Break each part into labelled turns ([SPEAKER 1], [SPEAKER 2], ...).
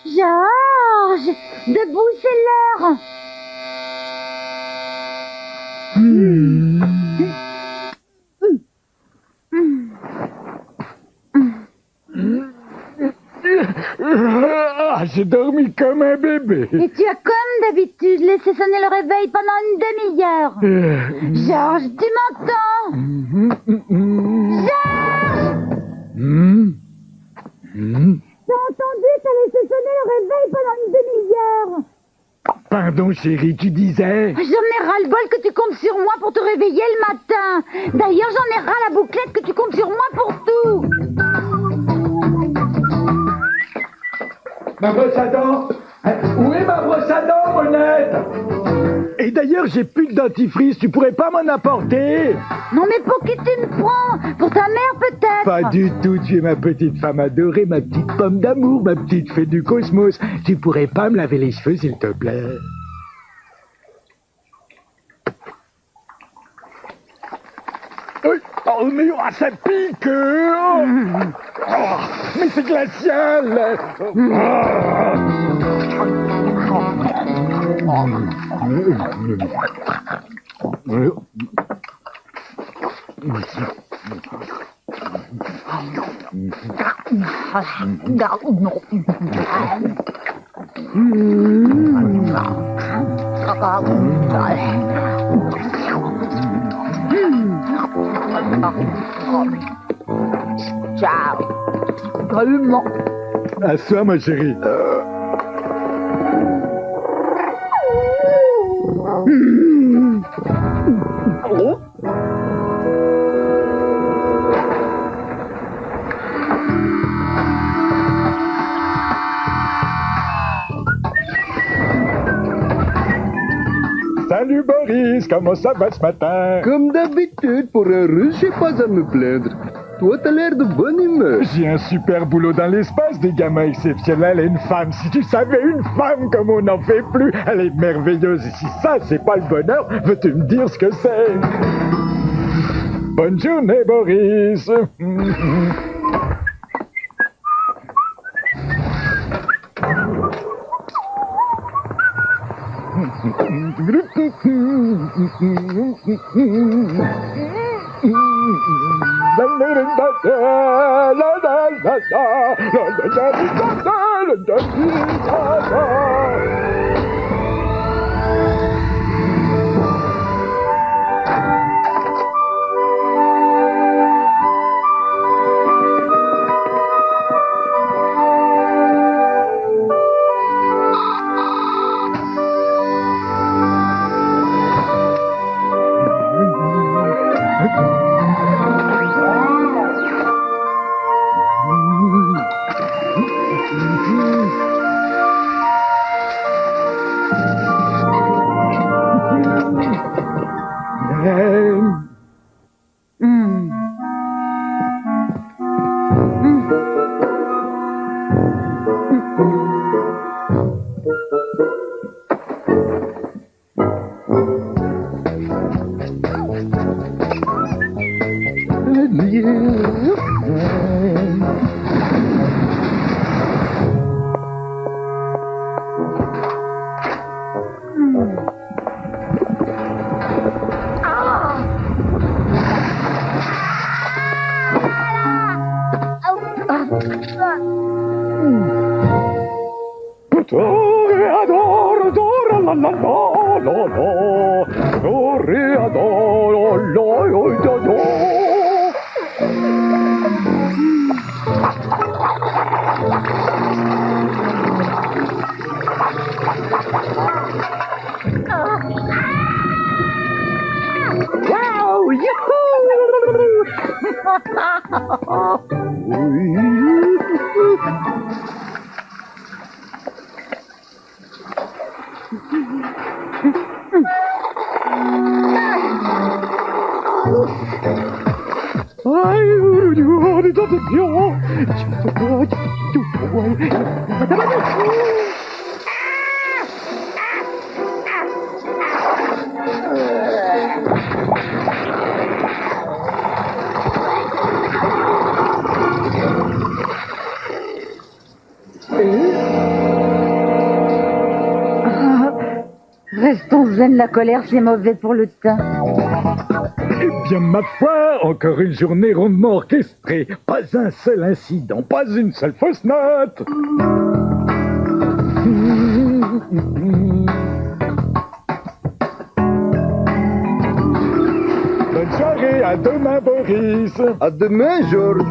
[SPEAKER 1] Georges, debout, c'est l'heure.
[SPEAKER 2] J'ai dormi comme un bébé.
[SPEAKER 1] Et tu as comme d'habitude laissé sonner le réveil pendant une demi-heure. Georges, tu m'entends? Georges! T'as entendu? T'as laissé sonner le réveil pendant une demi-heure.
[SPEAKER 2] Pardon, chérie, tu disais?
[SPEAKER 1] J'en ai ras-le-bol que tu comptes sur moi pour te réveiller le matin. D'ailleurs, j'en ai ras la bouclette que tu comptes sur moi pour tout.
[SPEAKER 2] Ma brosse à dents? Où est ma brosse à dents, Monette? Et d'ailleurs, j'ai plus de dentifrice, tu pourrais pas m'en apporter?
[SPEAKER 1] Non mais pour qui tu me prends? Pour ta mère peut-être?
[SPEAKER 2] Pas du tout, tu es ma petite femme adorée, ma petite pomme d'amour, ma petite fée du cosmos. Tu pourrais pas me laver les cheveux, s'il te plaît? Oh, mais ça pique! Mais c'est glacial!
[SPEAKER 1] Ciao. Tellement.
[SPEAKER 2] À soi, ma chérie. Salut Boris, comment ça va ce matin?
[SPEAKER 3] Comme d'habitude, pour un russe, j'ai pas à me plaindre. Toi, t'as l'air de bonne humeur.
[SPEAKER 2] J'ai un super boulot dans l'espace, des gamins exceptionnels et une femme. Si tu savais une femme comme on n'en fait plus, elle est merveilleuse. Et si ça, c'est pas le bonheur, veux-tu me dire ce que c'est? Bonne journée, Boris. Toreador, dora la la la la la. Toreador, la la la la. Wow,
[SPEAKER 1] Restons zen, la colère, c'est mauvais pour le teint.
[SPEAKER 2] Eh bien, ma foi, encore une journée rondement orchestrée. Pas un seul incident, pas une seule fausse note. Bonne soirée, à demain, Boris.
[SPEAKER 3] À demain, Georges.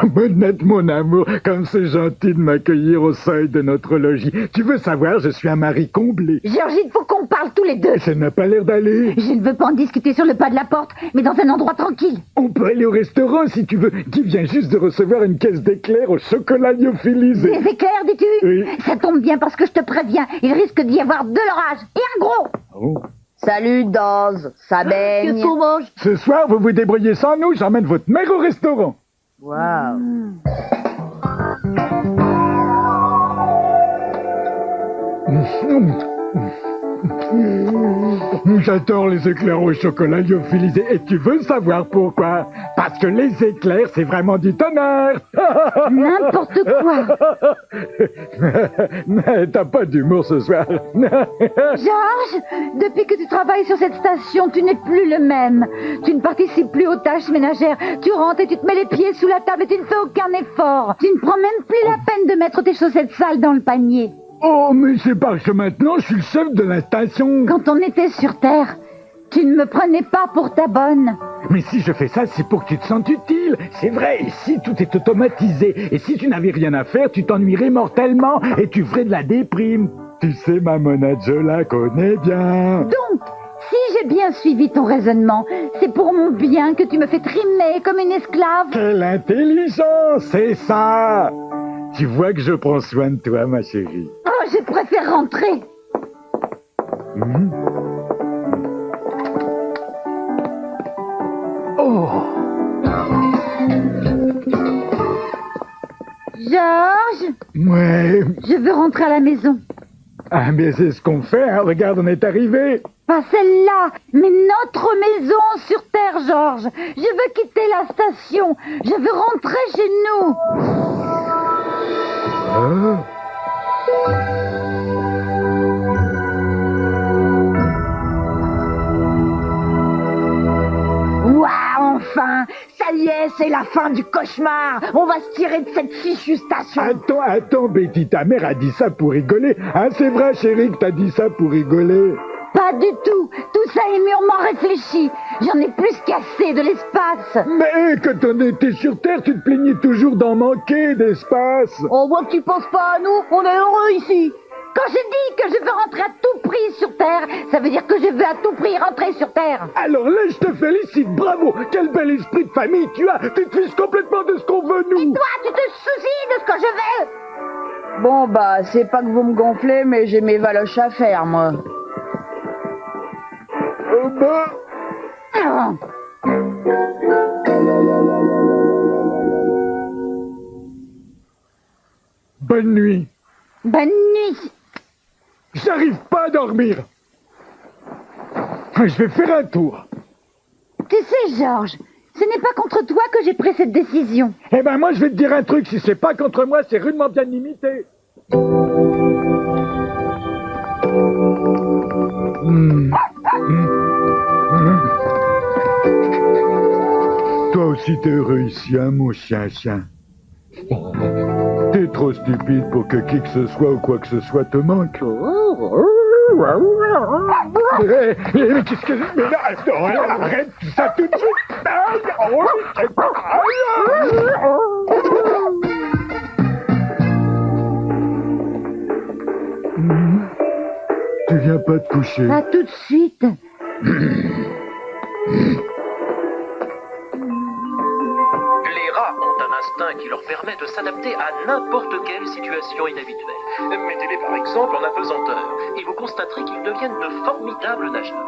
[SPEAKER 2] Bonnette, mon amour, comme c'est gentil de m'accueillir au seuil de notre logis. Tu veux savoir, je suis un mari comblé.
[SPEAKER 1] Georgie, il faut qu'on parle tous les deux.
[SPEAKER 2] Ça n'a pas l'air d'aller.
[SPEAKER 1] Je ne veux pas en discuter sur le pas de la porte, mais dans un endroit tranquille.
[SPEAKER 2] On peut aller au restaurant si tu veux. Guy vient juste de recevoir une caisse d'éclairs au chocolat lyophilisé.
[SPEAKER 1] Des éclairs, dis-tu?
[SPEAKER 2] Oui.
[SPEAKER 1] Ça tombe bien parce que je te préviens, il risque d'y avoir de l'orage et un gros.
[SPEAKER 2] Oh.
[SPEAKER 4] Salut, Daz. Ça baigne.
[SPEAKER 1] Qu'est-ce qu'on mange?
[SPEAKER 2] Ce soir, vous vous débrouillez sans nous, j'emmène votre mère au restaurant.
[SPEAKER 4] Waouh.
[SPEAKER 2] J'adore les éclairs au chocolat lyophilisé. Et tu veux savoir pourquoi? Parce que les éclairs, c'est vraiment du tonnerre.
[SPEAKER 1] N'importe quoi.
[SPEAKER 2] Mais t'as pas d'humour ce soir.
[SPEAKER 1] Georges, depuis que tu travailles sur cette station, tu n'es plus le même. Tu ne participes plus aux tâches ménagères. Tu rentres et tu te mets les pieds sous la table et tu ne fais aucun effort. Tu ne prends même plus la peine de mettre tes chaussettes sales dans le panier.
[SPEAKER 2] Oh, mais c'est parce que maintenant, je suis le chef de la station.
[SPEAKER 1] Quand on était sur Terre, tu ne me prenais pas pour ta bonne.
[SPEAKER 2] Mais si je fais ça, c'est pour que tu te sentes utile. C'est vrai, ici, tout est automatisé. Et si tu n'avais rien à faire, tu t'ennuierais mortellement et tu ferais de la déprime. Tu sais, ma monade, je la connais bien.
[SPEAKER 1] Donc, si j'ai bien suivi ton raisonnement, c'est pour mon bien que tu me fais trimer comme une esclave.
[SPEAKER 2] Quelle intelligence, c'est ça. Tu vois que je prends soin de toi, ma chérie.
[SPEAKER 1] Oh, je préfère rentrer.
[SPEAKER 2] Oh.
[SPEAKER 1] Georges,
[SPEAKER 2] Ouais.
[SPEAKER 1] je veux rentrer à la maison.
[SPEAKER 2] Ah, mais c'est ce qu'on fait, hein. Regarde, on est arrivé.
[SPEAKER 1] Pas celle-là, mais notre maison sur Terre, Georges. Je veux quitter la station. Je veux rentrer chez nous.
[SPEAKER 2] Ah.
[SPEAKER 4] Waouh, enfin. Ça y est, c'est la fin du cauchemar. On va se tirer de cette fichue station.
[SPEAKER 2] Attends, Betty, ta mère a dit ça pour rigoler. Hein, c'est vrai, chérie, que t'as dit ça pour rigoler.
[SPEAKER 1] Pas du tout. Tout ça est mûrement réfléchi. J'en ai plus qu'assez de l'espace.
[SPEAKER 2] Mais quand on était sur Terre, tu te plaignais toujours d'en manquer d'espace.
[SPEAKER 4] On voit que tu penses pas à nous. On est heureux ici.
[SPEAKER 1] Quand je dis que je veux rentrer à tout prix sur Terre, ça veut dire que je veux à tout prix rentrer sur Terre.
[SPEAKER 2] Alors là, je te félicite, bravo. Quel bel esprit de famille tu as. Tu te fiches complètement de ce qu'on veut, nous.
[SPEAKER 1] Et toi, tu te soucies de ce que je veux.
[SPEAKER 4] Bon, bah, c'est pas que vous me gonflez, mais j'ai mes valoches à faire, moi.
[SPEAKER 1] Ah.
[SPEAKER 2] Bonne nuit.
[SPEAKER 1] Bonne nuit.
[SPEAKER 2] J'arrive pas à dormir. Je vais faire un tour.
[SPEAKER 1] Tu sais, Georges, ce n'est pas contre toi que j'ai pris cette décision.
[SPEAKER 2] Eh ben moi, je vais te dire un truc. Si c'est pas contre moi, c'est rudement bien limité. Toi aussi, t'es heureux ici, hein, mon chien. T'es trop stupide pour que qui que ce soit ou quoi que ce soit te manque. Mais qu'est-ce que... Mais non, arrête tout ça tout de suite. Tu viens pas te coucher.
[SPEAKER 1] Pas tout de suite.
[SPEAKER 5] Les rats ont un instinct qui leur permet de s'adapter à n'importe quelle situation inhabituelle. Mettez-les par exemple en apesanteur, et vous constaterez qu'ils deviennent de formidables nageurs.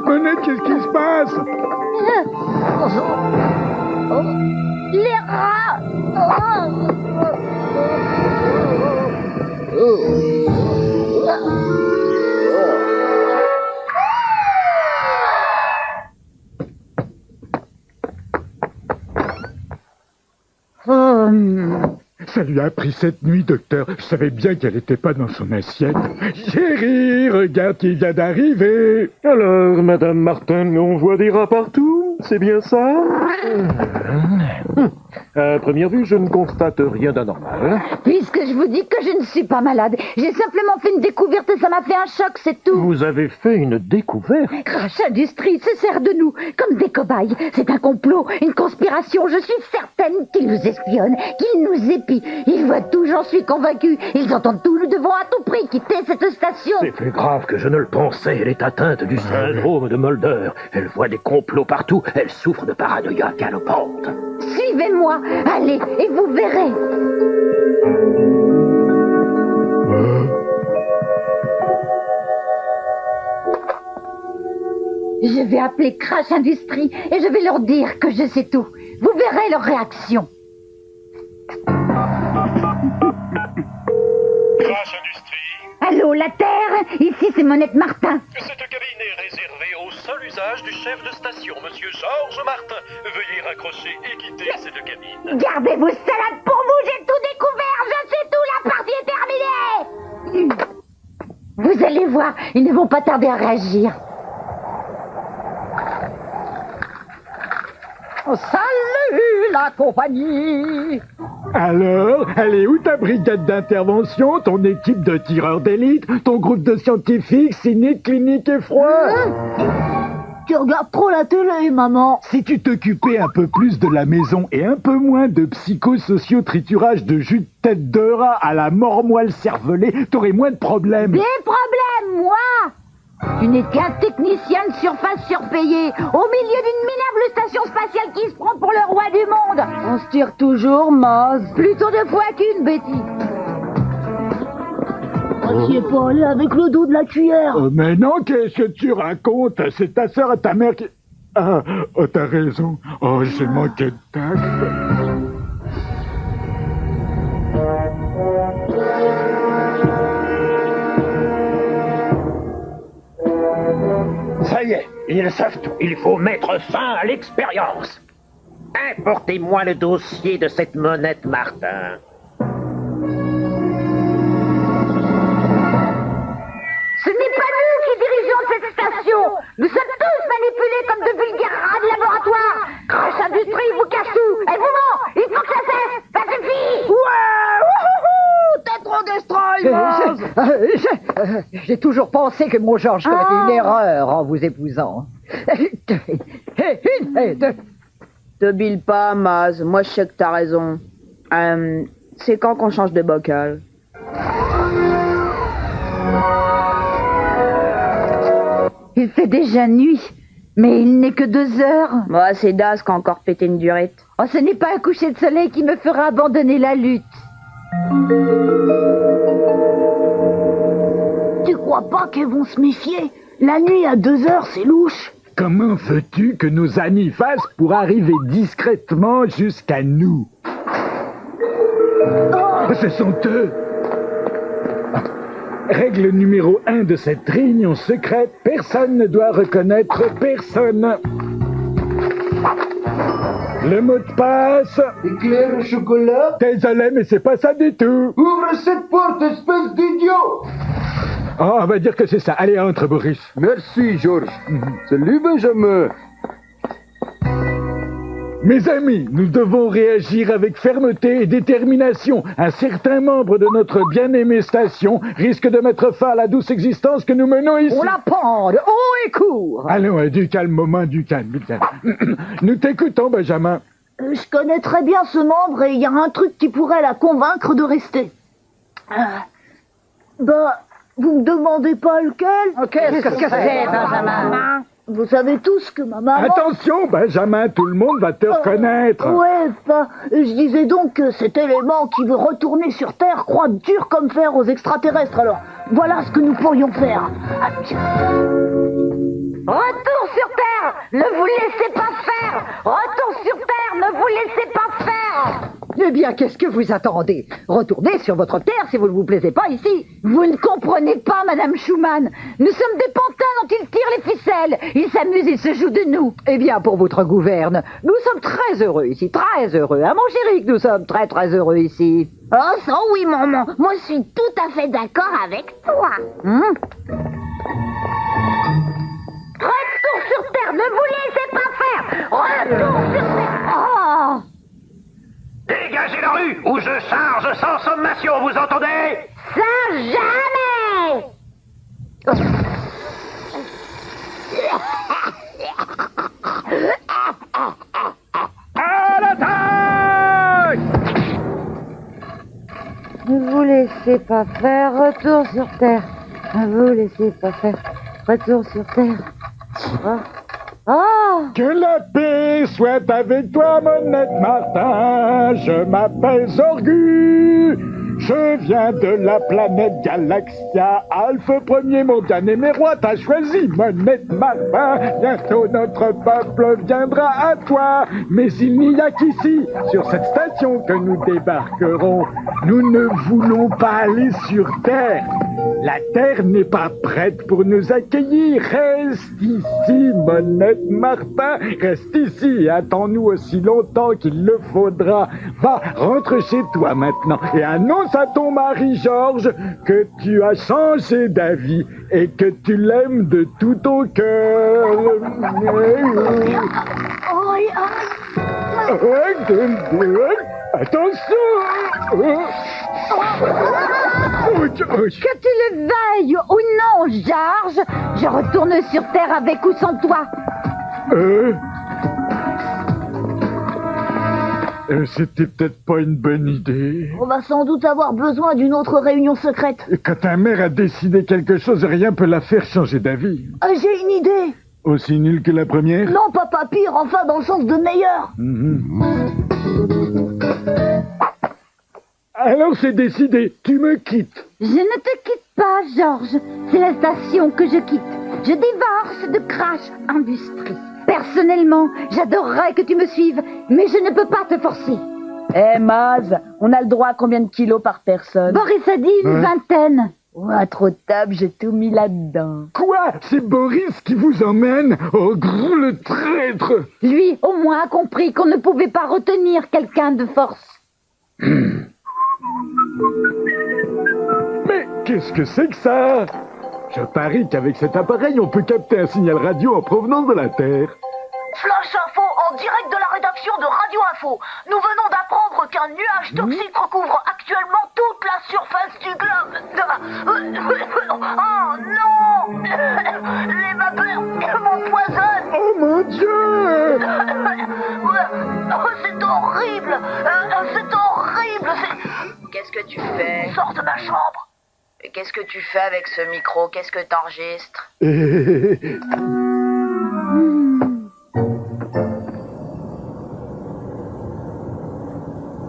[SPEAKER 2] Monette, qu'est-ce qui se passe?
[SPEAKER 1] Les rats.
[SPEAKER 2] Ça lui a pris cette nuit, docteur. Je savais bien qu'elle n'était pas dans son assiette. Chérie, regarde qui vient d'arriver.
[SPEAKER 6] Alors, Madame Martin, on voit des rats partout, c'est bien ça? À première vue, je ne constate rien d'anormal.
[SPEAKER 1] Puisque je vous dis que je ne suis pas malade, j'ai simplement fait une découverte et ça m'a fait un choc, c'est tout.
[SPEAKER 6] Vous avez fait une découverte?
[SPEAKER 1] Crash Industries se sert de nous comme des cobayes. C'est un complot, une conspiration. Je suis certaine qu'ils nous espionnent, qu'ils nous épient. Ils voient tout, j'en suis convaincue. Ils entendent tout. Nous devons à tout prix quitter cette station.
[SPEAKER 6] C'est plus grave que je ne le pensais. Elle est atteinte du syndrome de Mulder. Elle voit des complots partout. Elle souffre de paranoïa galopante.
[SPEAKER 1] Suivez-moi, allez, et vous verrez. Je vais appeler Crash Industries et je vais leur dire que je sais tout. Vous verrez leur réaction.
[SPEAKER 6] Crash Industries.
[SPEAKER 1] Allô, la Terre? Ici, c'est Monette Martin.
[SPEAKER 6] Cette cabine est réservée au seul usage du chef de station, Monsieur Georges Martin. Veuillez raccrocher et quitter cette cabine.
[SPEAKER 1] Gardez vos salades pour vous, j'ai tout découvert, je sais tout, la partie est terminée. Vous allez voir, ils ne vont pas tarder à réagir.
[SPEAKER 4] Oh, salut la compagnie.
[SPEAKER 2] Alors, elle est où ta brigade d'intervention, ton équipe de tireurs d'élite, ton groupe de scientifiques, cyniques, cliniques et froids?
[SPEAKER 4] Tu regardes trop la télé, maman.
[SPEAKER 2] Si tu t'occupais un peu plus de la maison et un peu moins de psychosocial-triturage de jus de tête de rat à la mort-moelle cervelée, t'aurais moins de problèmes.
[SPEAKER 1] Des problèmes, moi? Tu n'es qu'un technicien de surface surpayé, au milieu d'une minable station spatiale qui se prend pour le roi du monde.
[SPEAKER 4] On se tire toujours, Maz.
[SPEAKER 1] Plutôt deux fois qu'une, Betty.
[SPEAKER 4] T'y es pas allé avec le dos de la cuillère.
[SPEAKER 2] Mais non, qu'est-ce que tu racontes? C'est ta sœur et ta mère qui... Ah, oh, t'as raison. Oh, j'ai manqué de tact.
[SPEAKER 5] Ça y est, ils savent tout. Il faut mettre fin à l'expérience. Apportez-moi le dossier de cette Monette Martin.
[SPEAKER 1] Ce n'est pas nous qui dirigeons cette station. Nous sommes tous manipulés comme de vulgaires rats de laboratoire. Crash Industries vous cache tout. Elle vous ment. Il faut que ça cesse. Ça suffit.
[SPEAKER 4] Ouais, wouhou, t'es trop destroy, Maz. J'ai toujours pensé que mon Georges commettait une erreur en vous épousant.
[SPEAKER 7] Te bile pas, Maz. Moi, je sais que t'as raison. C'est quand qu'on change de bocal?
[SPEAKER 1] Il fait déjà nuit. Mais il n'est que 2 heures.
[SPEAKER 7] Moi, c'est Das qui a encore pété une durite.
[SPEAKER 1] Oh, ce n'est pas un coucher de soleil qui me fera abandonner la lutte.
[SPEAKER 4] Tu crois pas qu'elles vont se méfier? La nuit à 2 heures, c'est louche.
[SPEAKER 2] Comment veux-tu que nos amis fassent pour arriver discrètement jusqu'à nous? Ce sont eux. Règle numéro 1 de cette réunion secrète, personne ne doit reconnaître personne. Le mot de passe...
[SPEAKER 3] Éclair au chocolat.
[SPEAKER 2] Désolé, mais c'est pas ça du tout.
[SPEAKER 3] Ouvre cette porte, espèce d'idiot.
[SPEAKER 2] Oh, on va dire que c'est ça. Allez, entre, Boris.
[SPEAKER 3] Merci, Georges. Salut, Benjamin.
[SPEAKER 2] Mes amis, nous devons réagir avec fermeté et détermination. Un certain membre de notre bien-aimée station risque de mettre fin à la douce existence que nous menons ici.
[SPEAKER 4] On la pende, haut et court.
[SPEAKER 2] Allons, du calme, moment, du calme, du calme. Nous t'écoutons, Benjamin.
[SPEAKER 8] Je connais très bien ce membre et il y a un truc qui pourrait la convaincre de rester. Vous me demandez pas lequel?
[SPEAKER 4] Qu'est-ce que c'est, Benjamin?
[SPEAKER 8] Vous savez tous que ma maman...
[SPEAKER 2] Attention, Benjamin, tout le monde va te reconnaître.
[SPEAKER 8] Ouais, je disais donc que cet élément qui veut retourner sur Terre croit dur comme fer aux extraterrestres. Alors, voilà ce que nous pourrions faire.
[SPEAKER 1] Retour sur Terre, ne vous laissez pas faire. Retour sur Terre, ne vous laissez pas faire.
[SPEAKER 4] Eh bien, qu'est-ce que vous attendez? Retournez sur votre terre si vous ne vous plaisez pas ici.
[SPEAKER 1] Vous ne comprenez pas, Madame Schumann. Nous sommes des pantins dont ils tirent les ficelles. Ils s'amusent, ils se jouent de nous.
[SPEAKER 4] Eh bien, pour votre gouverne, nous sommes très heureux ici, très heureux. Hein, mon chéri, que nous sommes très très heureux ici.
[SPEAKER 8] Oh, ça oui, maman. Moi, je suis tout à fait d'accord avec toi.
[SPEAKER 1] Retour sur Terre, ne vous laissez pas faire. Retour sur Terre. Oh.
[SPEAKER 6] Dégagez la rue ou je charge sans sommation, vous entendez?
[SPEAKER 1] Ça jamais.
[SPEAKER 6] À l'attaque!
[SPEAKER 1] Ne vous laissez pas faire, retour sur Terre. Ne vous laissez pas faire, retour sur Terre.
[SPEAKER 2] Que la paix soit avec toi, mon honnête Martin. Je m'appelle Zorgu. Je viens de la planète Galaxia. Alpha premier, mon bien-aimé roi, t'as choisi, mon honnête Martin. Bientôt notre peuple viendra à toi. Mais il n'y a qu'ici, sur cette station, que nous débarquerons. Nous ne voulons pas aller sur Terre. La Terre n'est pas prête pour nous accueillir. Reste ici, mon honnête Martin. Reste ici et attends-nous aussi longtemps qu'il le faudra. Va, rentre chez toi maintenant et annonce à ton mari Georges que tu as changé d'avis et que tu l'aimes de tout ton cœur. Attention!
[SPEAKER 1] Que tu le veuilles ou non, Georges, je retourne sur Terre avec ou sans toi.
[SPEAKER 2] C'était peut-être pas une bonne idée.
[SPEAKER 8] On va sans doute avoir besoin d'une autre réunion secrète.
[SPEAKER 2] Quand ta mère a décidé quelque chose, rien peut la faire changer d'avis.
[SPEAKER 8] J'ai une idée.
[SPEAKER 2] Aussi nulle que la première?
[SPEAKER 8] Non, pas pire, enfin dans le sens de meilleur.
[SPEAKER 2] Alors c'est décidé, tu me quittes.
[SPEAKER 1] Je ne te quitte pas, Georges. C'est la station que je quitte. Je divorce de Crash Industries. Personnellement, j'adorerais que tu me suives, mais je ne peux pas te forcer.
[SPEAKER 7] Maz, on a le droit à combien de kilos par personne?
[SPEAKER 1] Boris a dit une vingtaine.
[SPEAKER 7] Ouais, trop de table, j'ai tout mis là-dedans.
[SPEAKER 2] Quoi? C'est Boris qui vous emmène? Oh, gros le traître!
[SPEAKER 1] Lui, au moins, a compris qu'on ne pouvait pas retenir quelqu'un de force.
[SPEAKER 2] Mais qu'est-ce que c'est que ça? Je parie qu'avec cet appareil, on peut capter un signal radio en provenance de la Terre.
[SPEAKER 8] Flash info en direct de la rédaction de Radio Info. Nous venons d'apprendre qu'un nuage toxique recouvre actuellement toute la surface du globe. Oh non! Les vapeurs m'empoisonnent.
[SPEAKER 2] Oh mon Dieu!
[SPEAKER 8] C'est horrible! C'est horrible!
[SPEAKER 7] Qu'est-ce que tu fais?
[SPEAKER 8] Sors de ma chambre!
[SPEAKER 7] Qu'est-ce que tu fais avec ce micro? Qu'est-ce que t'enregistres?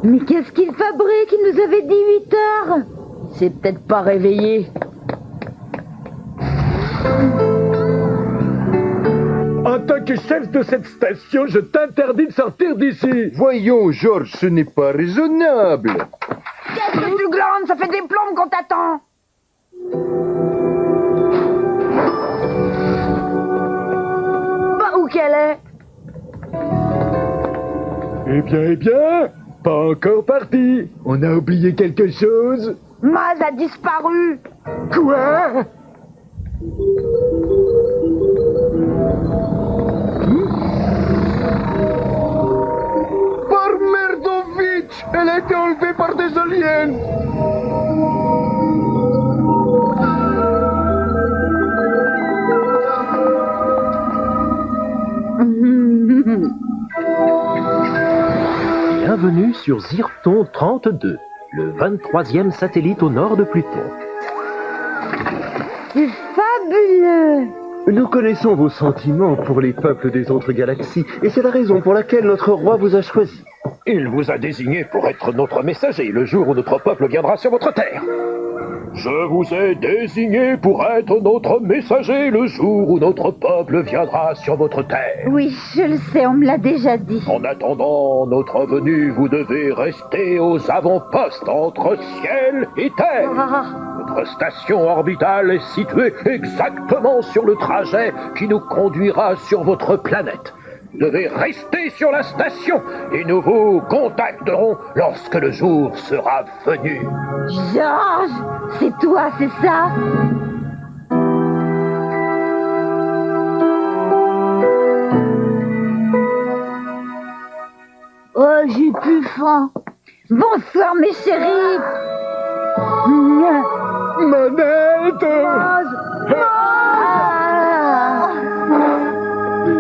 [SPEAKER 1] Mais qu'est-ce qu'il fabrique? Il nous avait dit 8 heures.
[SPEAKER 7] C'est peut-être pas réveillé.
[SPEAKER 2] En tant que chef de cette station, je t'interdis de sortir d'ici.
[SPEAKER 3] Voyons, Georges, ce n'est pas raisonnable.
[SPEAKER 7] Qu'est-ce que tu glandes? Ça fait des plombes qu'on t'attend. Bah, où qu'elle est?
[SPEAKER 2] Eh bien, pas encore parti. On a oublié quelque chose.
[SPEAKER 7] Maz a disparu.
[SPEAKER 2] Quoi?
[SPEAKER 3] Elle a été enlevée par des aliens.
[SPEAKER 6] Bienvenue sur Zirton 32, le 23e satellite au nord de Pluton.
[SPEAKER 1] C'est fabuleux.
[SPEAKER 3] Nous connaissons vos sentiments pour les peuples des autres galaxies, et c'est la raison pour laquelle notre roi vous a choisi.
[SPEAKER 6] Il vous a désigné pour être notre messager le jour où notre peuple viendra sur votre terre. Je vous ai désigné pour être notre messager le jour où notre peuple viendra sur votre terre.
[SPEAKER 1] Oui, je le sais, on me l'a déjà dit.
[SPEAKER 6] En attendant notre venue, vous devez rester aux avant-postes entre ciel et terre. Notre station orbitale est située exactement sur le trajet qui nous conduira sur votre planète. Vous devez rester sur la station et nous vous contacterons lorsque le jour sera venu.
[SPEAKER 1] Georges, c'est toi, c'est ça? Oh, j'ai plus faim. Bonsoir, mes chéris.
[SPEAKER 2] Manette!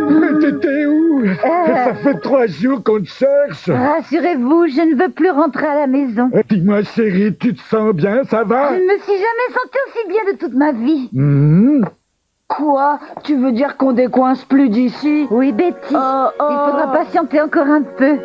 [SPEAKER 2] Mais t'étais où? Ça fait 3 jours qu'on te cherche.
[SPEAKER 1] Rassurez-vous, je ne veux plus rentrer à la maison.
[SPEAKER 2] Dis-moi, chérie, tu te sens bien, ça va?
[SPEAKER 1] Je ne me suis jamais sentie aussi bien de toute ma vie.
[SPEAKER 7] Quoi? Tu veux dire qu'on décoince plus d'ici?
[SPEAKER 1] Oui, Betty, il faudra patienter encore un peu.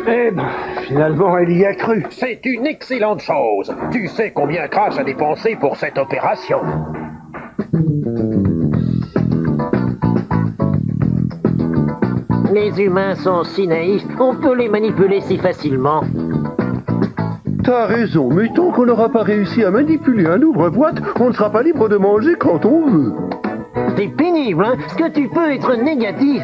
[SPEAKER 6] Eh ben, finalement, elle y a cru. C'est une excellente chose. Tu sais combien Crash a dépensé pour cette opération.
[SPEAKER 9] Les humains sont si naïfs, on peut les manipuler si facilement.
[SPEAKER 3] T'as raison, mais tant qu'on n'aura pas réussi à manipuler un ouvre-boîte, on ne sera pas libre de manger quand on veut.
[SPEAKER 9] C'est pénible, hein? Que tu peux être négatif.